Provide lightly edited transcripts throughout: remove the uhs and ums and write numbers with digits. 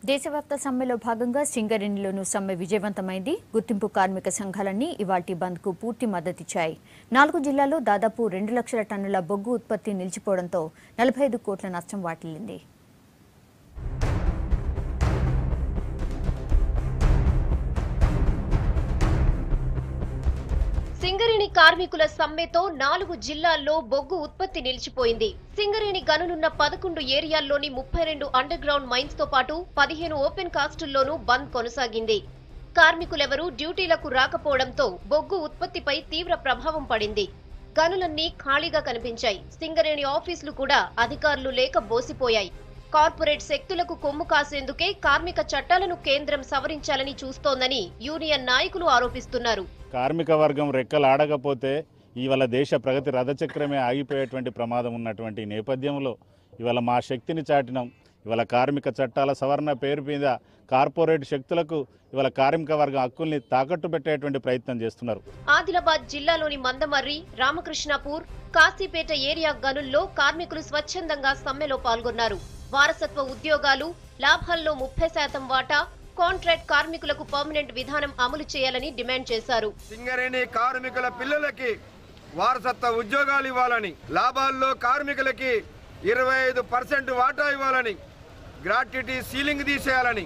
దేశవ్యాప్త సమ్మెలో భాగంగా సింగరేణిలోనూ సమ్మె విజయవంతమైంది. గుర్తింపు కార్మిక సంఘాలన్నీ ఇవాల్టి బంద్కు పూర్తి మద్దతిచ్చాయి. 4 జిల్లాల్లో దాదాపు 2 లక్షల టన్నుల బొగ్గు ఉత్పత్తి నిలిచిపోవడంతో 45 కోట్ల నష్టం వాటిల్లింది. సింగరేణి కార్మికుల సమ్మెతో 4 జిల్లాల్లో బొగ్గు ఉత్పత్తి నిలిచిపోయింది. సింగరేణి గనులున్న 11 ఏరియాల్లోని 32 అండర్ గ్రౌండ్ మైన్స్ తో పాటు 15 ఓపెన్ కాస్టుల్లోనూ బంద్ కొనసాగింది. కార్మికులెవరూ డ్యూటీలకు రాకపోవడంతో బొగ్గు ఉత్పత్తిపై తీవ్ర ప్రభావం పడింది. గనులన్నీ ఖాళీగా కనిపించాయి. సింగరేణి ఆఫీసులు కూడా అధికారులు లేక బోసిపోయాయి. కార్పొరేట్ శక్తులకు కొమ్ము కాసేందుకే కార్మిక చట్టాలను కేంద్రం సవరించాలని చూస్తోందని యూనియన్ నాయకులు ఆరోపిస్తున్నారు. కార్మిక వర్గం రెక్కలు ఆడకపోతే ఇవాళ దేశ ప్రగతి రథచక్రమే ఆగిపోయేటువంటి ప్రమాదం ఉన్నటువంటి నేపథ్యంలో ఇవాళ మా శక్తిని చాటినాం. ఇవాళ కార్మిక చట్టాల సవరణ పేరు మీద కార్పొరేట్ శక్తులకు ఇవాళ కార్మిక వర్గ హక్కుల్ని తాకట్టు పెట్టేటువంటి ప్రయత్నం చేస్తున్నారు. ఆదిలాబాద్ జిల్లాలోని మందమర్రి, రామకృష్ణాపూర్, కాశీపేట ఏరియా గనుల్లో కార్మికులు స్వచ్ఛందంగా సమ్మెలో పాల్గొన్నారు. వారసత్వ ఉద్యోగాలు, లాభాల్లో 30% వాటా, కాంట్రాక్ట్ కార్మికులకు పర్మనెంట్ విధానం అమలు చేయాలని డిమాండ్ చేశారు. సింగరేణి కార్మికుల పిల్లలకి వారసత్వ ఉద్యోగాలు ఇవ్వాలని, లాభాల్లో కార్మికులకి 25% వాటా ఇవ్వాలని, గ్రాట్యుటీ సీలింగ్ తీసేయాలని,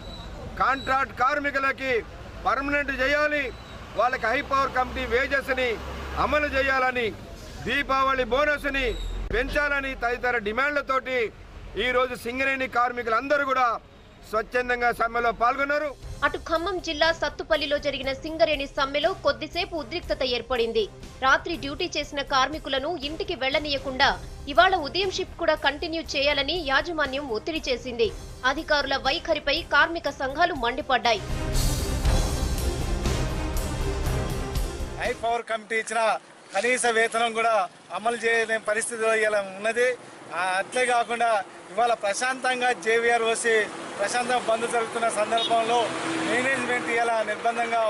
కాంట్రాక్ట్ కార్మికులకి పర్మనెంట్ చేయాలి, వాళ్ళకి హై పవర్ కమిటీ వేజెస్ని అమలు చేయాలని, దీపావళి బోనస్ని పెంచాలని తదితర డిమాండ్లతోటి ఈరోజు సింగరేణి కార్మికులందరూ కూడా స్వచ్ఛందంగా సమ్మెలో పాల్గొన్నారు. అటు ఖమ్మం జిల్లా సత్తుపల్లిలో జరిగిన సింగరేణి సమ్మెలో కొద్దిసేపు ఉద్రిక్తత ఏర్పడింది. రాత్రి డ్యూటీ చేసిన కార్మికులను ఇంటికి వెళ్లనీయకుండా ఇవాళ ఉదయం షిఫ్ట్ కూడా కంటిన్యూ చేయాలని యాజమాన్యం ఒత్తిడి చేసింది. అధికారుల వైఖరిపై కార్మిక సంఘాలు మండిపడ్డాయి. హై పవర్ కమిటీ ఇచ్చిన కనీస వేతనం కూడా అమలు చేయలేని పరిస్థితిలో ఇలా ఉన్నది. అట్లే కాకుండా ఇవాళ ప్రశాంతంగా జేవీఆర్ వచ్చి ప్రశాంతంగా బంద్ జరుగుతున్న సందర్భంలో మేనేజ్మెంట్ ఇలా నిర్బంధంగా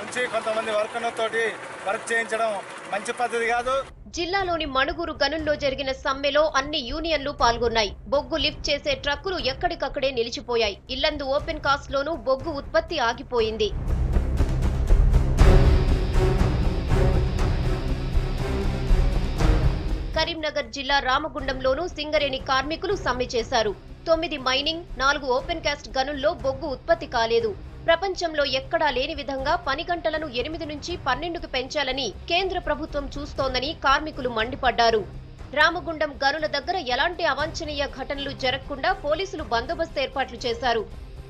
ఉంచి కొంతమంది వర్కర్లతోటి వర్క్ చేయించడం మంచి పద్ధతి కాదు. జిల్లాలోని మణుగూరు గనుల్లో జరిగిన సమ్మెలో అన్ని యూనియన్లు పాల్గొన్నాయి. బొగ్గు లిఫ్ట్ చేసే ట్రక్కులు ఎక్కడికక్కడే నిలిచిపోయాయి. ఇల్లందు ఓపెన్ కాస్ట్ లోనూ బొగ్గు ఉత్పత్తి ఆగిపోయింది. కరీంనగర్ జిల్లా రామగుండంలోనూ సింగరేణి కార్మికులు సమ్మె చేశారు. 9 మైనింగ్, 4 ఓపెన్ కాస్ట్ గనుల్లో బొగ్గు ఉత్పత్తి కాలేదు. ప్రపంచంలో ఎక్కడా లేని విధంగా పని గంటలను 8 నుంచి 12కు పెంచాలని కేంద్ర ప్రభుత్వం చూస్తోందని కార్మికులు మండిపడ్డారు. రామగుండం గనుల దగ్గర ఎలాంటి అవాంఛనీయ ఘటనలు జరగకుండా పోలీసులు బందోబస్తు ఏర్పాట్లు చేశారు.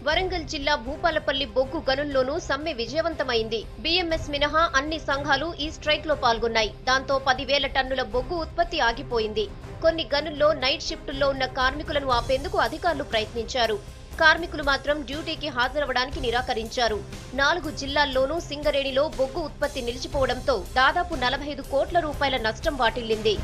వరంగల్ జిల్లా భూపాలపల్లి బొగ్గు గనుల్లోనూ సమ్మె విజయవంతమైంది. బీఎంఎస్ మినహా అన్ని సంఘాలు ఈ స్ట్రైక్ లో పాల్గొన్నాయి. దాంతో 10,000 టన్నుల బొగ్గు ఉత్పత్తి ఆగిపోయింది. కొన్ని గనుల్లో నైట్ షిఫ్టుల్లో ఉన్న కార్మికులను ఆపేందుకు అధికారులు ప్రయత్నించారు. కార్మికులు మాత్రం డ్యూటీకి హాజరవడానికి నిరాకరించారు. 4 జిల్లాల్లోనూ సింగరేణిలో బొగ్గు ఉత్పత్తి నిలిచిపోవడంతో దాదాపు 45 కోట్ల రూపాయల నష్టం వాటిల్లింది.